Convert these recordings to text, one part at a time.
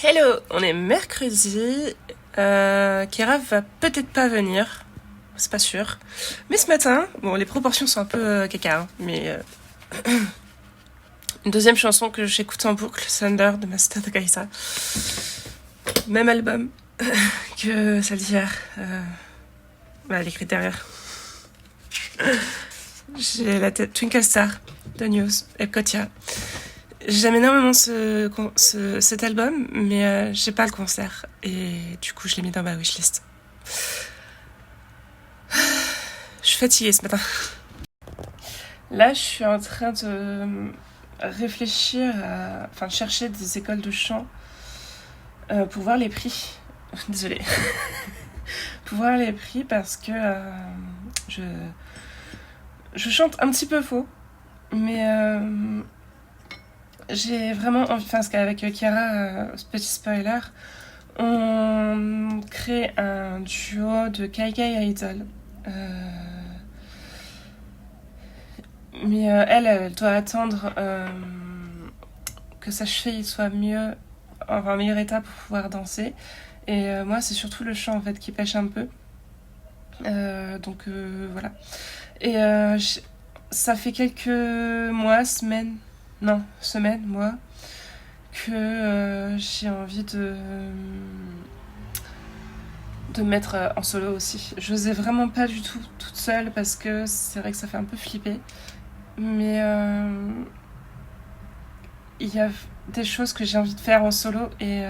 Hello, on est mercredi. Kira va peut-être pas venir, c'est pas sûr. Mais ce matin, bon, les proportions sont un peu caca, hein, mais une deuxième chanson que j'écoute en boucle, Thunder de Master Kaisa. Même album que celle d'hier. Elle écrit derrière. J'ai la tête Twinkle Star de News, Epcotia. J'aime énormément cet album, mais j'ai pas le concert. Et du coup, je l'ai mis dans ma wishlist. Je suis fatiguée ce matin. Là, je suis en train de réfléchir enfin, chercher des écoles de chant pour voir les prix. Désolée. Pour voir les prix parce que je chante un petit peu faux. Mais j'ai vraiment envie, enfin, parce qu'avec Kiara, petit spoiler, on crée un duo de Kaigai Idol. Mais elle doit attendre que sa cheville soit mieux, enfin, en meilleur état pour pouvoir danser. Et moi, c'est surtout le chant en fait qui pêche un peu. Donc voilà. Et ça fait quelques mois, semaines, mois, que j'ai envie de me mettre en solo aussi. Je n'osais vraiment pas du tout toute seule parce que c'est vrai que ça fait un peu flipper. Mais il y a des choses que j'ai envie de faire en solo et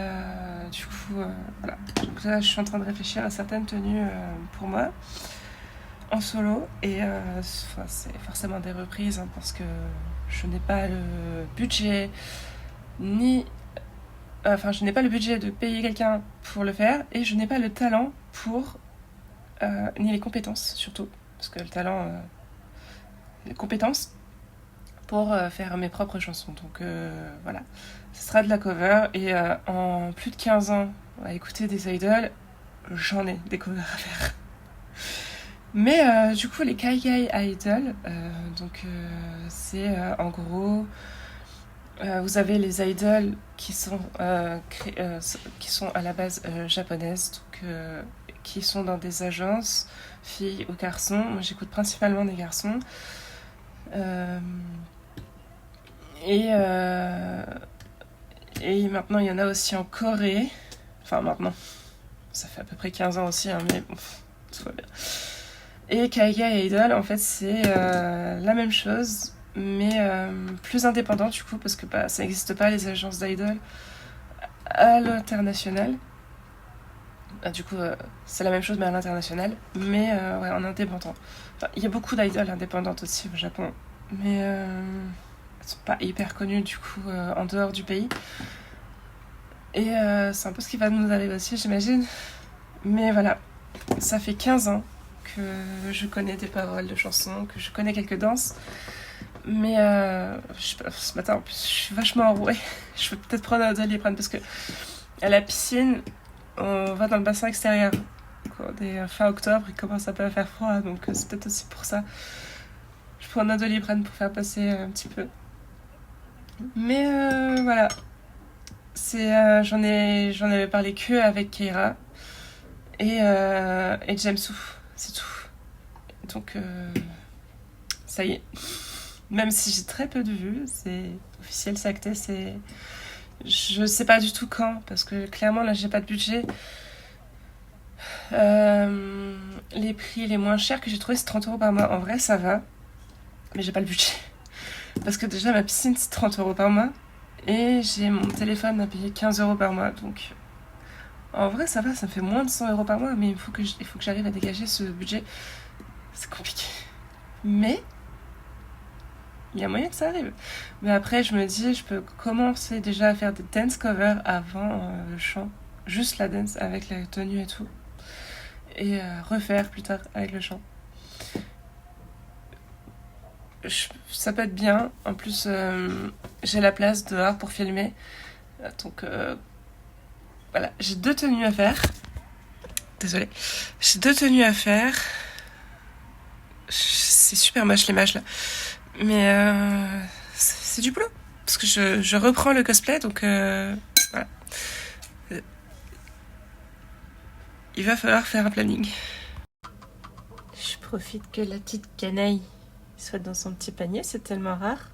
du coup, voilà. Donc là, je suis en train de réfléchir à certaines tenues pour moi en solo et c'est forcément des reprises hein, parce que je n'ai pas le budget je n'ai pas le budget de payer quelqu'un pour le faire et je n'ai pas le talent pour ni les compétences surtout parce que le talent les compétences pour faire mes propres chansons donc voilà, ce sera de la cover et en plus de 15 ans à écouter des idols, j'en ai des covers à faire. Mais du coup, les Kaigai Idol, c'est en gros, vous avez les idols qui sont à la base japonaises, donc qui sont dans des agences, filles ou garçons. Moi, j'écoute principalement des garçons. Euh, et, euh, et maintenant, il y en a aussi en Corée. Enfin, maintenant, ça fait à peu près 15 ans aussi, hein, mais bon, tout va bien. Et Kaiga et Idol, en fait, c'est la même chose, mais plus indépendant du coup, parce que ça n'existe pas les agences d'idol à l'international. Du coup, c'est la même chose, mais à l'international, mais ouais, en indépendant. Enfin, il y a beaucoup d'idoles indépendantes aussi au Japon, mais elles sont pas hyper connues du coup en dehors du pays. Et c'est un peu ce qui va nous arriver aussi, j'imagine. Mais voilà, ça fait 15 ans que je connais des paroles de chansons, que je connais quelques danses. Mais ce matin, en plus, je suis vachement enrouée. Je vais peut-être prendre un Doliprane parce que à la piscine, on va dans le bassin extérieur. On est fin octobre, il commence un peu à faire froid, donc c'est peut-être aussi pour ça. Je prends un Doliprane pour faire passer un petit peu. Mais voilà, j'en avais parlé que avec Keira et Jamsoo, c'est tout. Donc ça y est. Même si j'ai très peu de vues, c'est officiel, c'est acté, c'est... Je sais pas du tout quand, parce que clairement là j'ai pas de budget. Les prix les moins chers que j'ai trouvé c'est 30 € par mois. En vrai ça va, mais j'ai pas le budget. Parce que déjà ma piscine c'est 30 € par mois, et j'ai mon téléphone à payer 15 € par mois, donc... En vrai ça va, ça me fait moins de 100 € par mois, mais il faut que j'arrive à dégager ce budget. C'est compliqué. Mais... il y a moyen que ça arrive. Mais après, je me dis, je peux commencer déjà à faire des dance covers avant le chant. Juste la dance avec la tenue et tout. Et refaire plus tard avec le chant. Ça peut être bien. En plus, j'ai la place dehors pour filmer. Donc, voilà. J'ai 2 tenues à faire. Désolée. J'ai 2 tenues à faire. C'est super moche l'image là. Mais c'est du boulot. Parce que je reprends le cosplay, donc voilà. il va falloir faire un planning. Je profite que la petite canaille soit dans son petit panier, c'est tellement rare.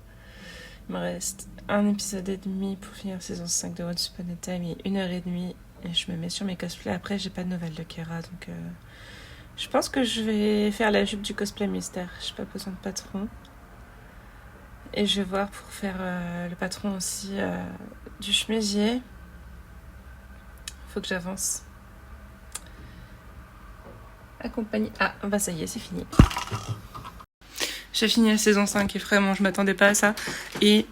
Il me reste un épisode et demi pour finir saison 5 de Once Upon a Time et 1h30. Et je me mets sur mes cosplays. Après, j'ai pas de nouvelles de Kera, donc je pense que je vais faire la jupe du cosplay mystère. J'ai pas besoin de patron. Et je vais voir pour faire le patron aussi du chemisier. Faut que j'avance. Accompagné. Ah, bah ça y est, c'est fini. J'ai fini la saison 5 et vraiment, je m'attendais pas à ça. Et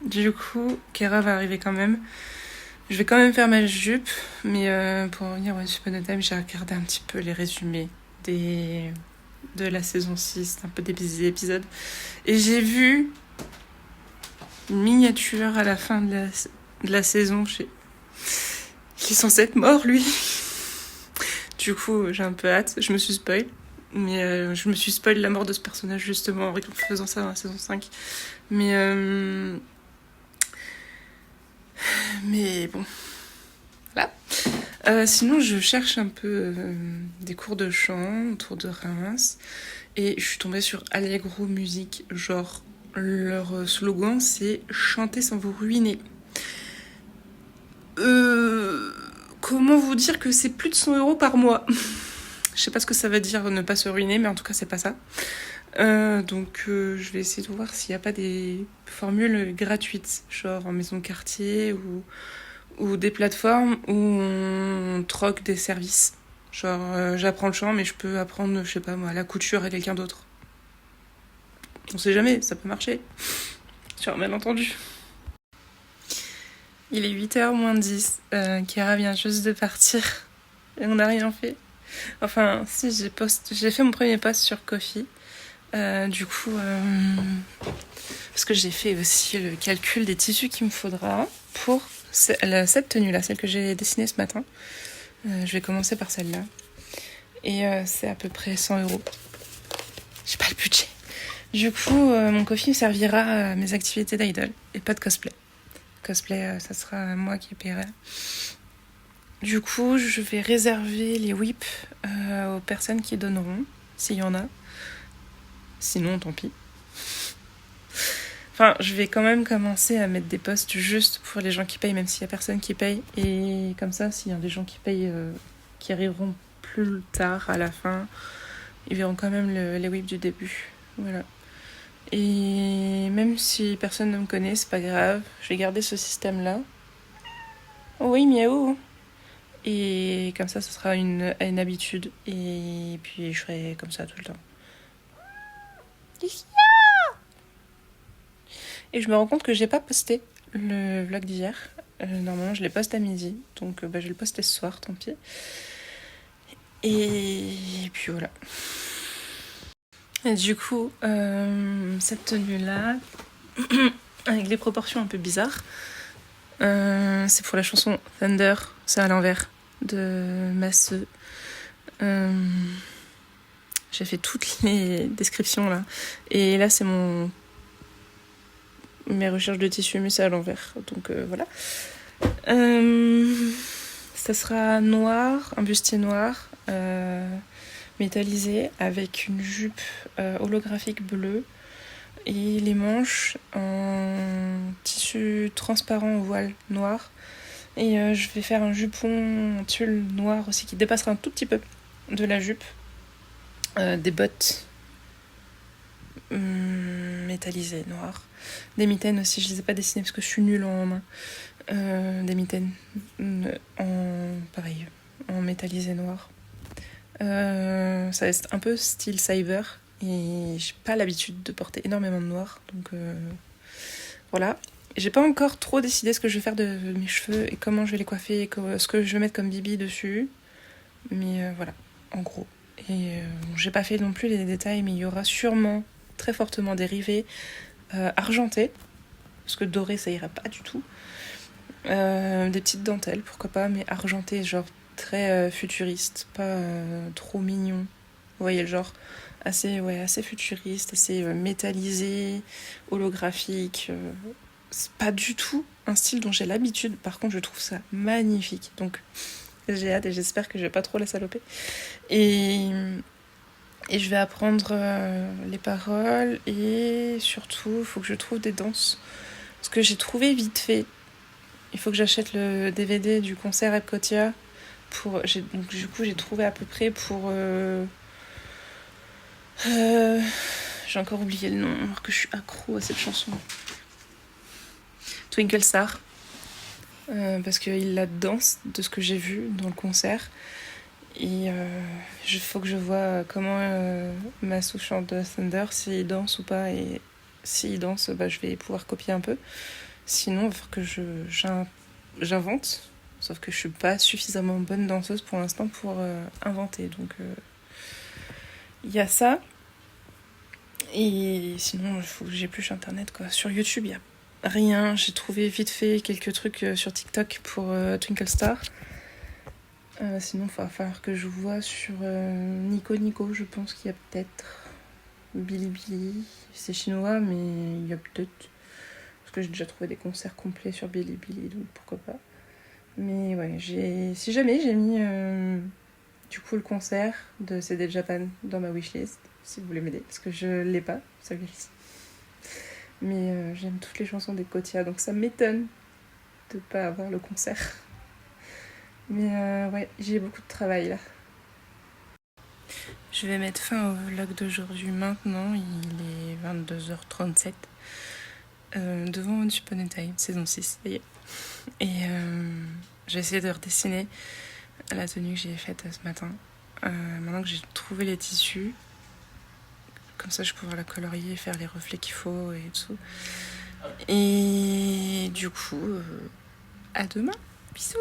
du coup, Kera va arriver quand même. Je vais quand même faire ma jupe, mais pour revenir à Once Upon a Time, j'ai regardé un petit peu les résumés de la saison 6, un peu des épisodes. Et j'ai vu une miniature à la fin de la saison. Il est censé être mort, lui. Du coup, j'ai un peu hâte. Je me suis spoil. Mais je me suis spoil la mort de ce personnage, justement, en faisant ça dans la saison 5. Mais bon, voilà. Sinon, je cherche un peu des cours de chant autour de Reims. Et je suis tombée sur Allegro Musique. Genre, leur slogan, c'est « Chanter sans vous ruiner ». Comment vous dire que c'est plus de 100 € par mois? Je sais pas ce que ça veut dire ne pas se ruiner, mais en tout cas, c'est pas ça. Donc je vais essayer de voir s'il n'y a pas des formules gratuites, genre en maison de quartier ou des plateformes où on troque des services. Genre j'apprends le chant, mais je peux apprendre, je sais pas moi, la couture à quelqu'un d'autre. On sait jamais, ça peut marcher. Sur un malentendu. Il est 8h moins 10. Kera vient juste de partir. Et on n'a rien fait. Enfin, si, j'ai fait mon premier post sur Ko-fi. Du coup, parce que j'ai fait aussi le calcul des tissus qu'il me faudra pour cette tenue-là, celle que j'ai dessinée ce matin. Je vais commencer par celle-là. Et c'est à peu près 100 €. J'ai pas le budget. Du coup, mon Ko-fi me servira à mes activités d'idol et pas de cosplay. Cosplay, ça sera moi qui paierai. Du coup, je vais réserver les whips aux personnes qui donneront, s'il y en a. Sinon, tant pis. Enfin, je vais quand même commencer à mettre des posts juste pour les gens qui payent, même s'il y a personne qui paye. Et comme ça, s'il y a des gens qui payent, qui arriveront plus tard, à la fin, ils verront quand même les whips du début. Voilà. Et même si personne ne me connaît, c'est pas grave. Je vais garder ce système-là. Oh oui, miaou. Et comme ça, ce sera une habitude. Et puis, je ferai comme ça tout le temps. Et je me rends compte que j'ai pas posté le vlog d'hier. Normalement, je les poste à midi. Donc, je vais le poster ce soir, tant pis. Et puis voilà. Et du coup, cette tenue-là, avec des proportions un peu bizarres, c'est pour la chanson Thunder, c'est à l'envers, de Masseux. J'ai fait toutes les descriptions là. Et là, c'est mes recherches de tissu, mais c'est à l'envers. Donc voilà. Ça sera noir, un bustier noir, métallisé, avec une jupe holographique bleue. Et les manches en tissu transparent au voile noir. Et je vais faire un jupon en tulle noir aussi qui dépassera un tout petit peu de la jupe. Des bottes métallisées noires. Des mitaines aussi, je les ai pas dessinées parce que je suis nulle en main. Des mitaines pareil, en métallisé noir. Ça reste un peu style cyber. Et j'ai pas l'habitude de porter énormément de noir. Donc voilà. J'ai pas encore trop décidé ce que je vais faire de mes cheveux et comment je vais les coiffer et ce que je vais mettre comme bibi dessus. Mais voilà, en gros. Et j'ai pas fait non plus les détails, mais il y aura sûrement très fortement des rivets argentés. Parce que doré, ça ira pas du tout. Des petites dentelles, pourquoi pas, mais argentées, genre très futuriste, pas trop mignon. Vous voyez le genre assez futuriste, assez métallisé, holographique. C'est pas du tout un style dont j'ai l'habitude. Par contre, je trouve ça magnifique. Donc, J'ai hâte et j'espère que je vais pas trop la saloper. Et je vais apprendre les paroles et surtout, il faut que je trouve des danses. Parce que j'ai trouvé vite fait. Il faut que j'achète le DVD du concert Epcotia. Donc, du coup, j'ai trouvé à peu près pour... j'ai encore oublié le nom, alors que je suis accro à cette chanson. Twinkle Star. Parce qu'il la danse de ce que j'ai vu dans le concert. Et il faut que je vois comment Massou chante Thunder, s'il danse ou pas. Et s'il danse, je vais pouvoir copier un peu. Sinon, il va falloir que j'invente. Sauf que je suis pas suffisamment bonne danseuse pour l'instant pour inventer. Donc il y a ça. Et sinon, il faut que j'épluche internet, quoi. Sur YouTube, il y a rien. J'ai trouvé vite fait quelques trucs sur TikTok pour Twinkle Star. Sinon, il va falloir que je vois sur Nico. Je pense qu'il y a peut-être Bilibili. C'est chinois, mais il y a peut-être... Parce que j'ai déjà trouvé des concerts complets sur Bilibili, donc pourquoi pas. Mais ouais, si jamais j'ai mis du coup le concert de CD Japan dans ma wishlist, si vous voulez m'aider, parce que je l'ai pas, ça glisse. Mais j'aime toutes les chansons des Kotia, donc ça m'étonne de pas avoir le concert. Mais ouais, j'ai beaucoup de travail là. Je vais mettre fin au vlog d'aujourd'hui maintenant, il est 22h37. Devant Once Upon a Time, saison 6, ça y est. Et j'ai essayé de redessiner la tenue que j'ai faite ce matin. Maintenant que j'ai trouvé les tissus, comme ça je peux pouvoir la colorier, faire les reflets qu'il faut et tout. Et du coup, à demain. Bisous.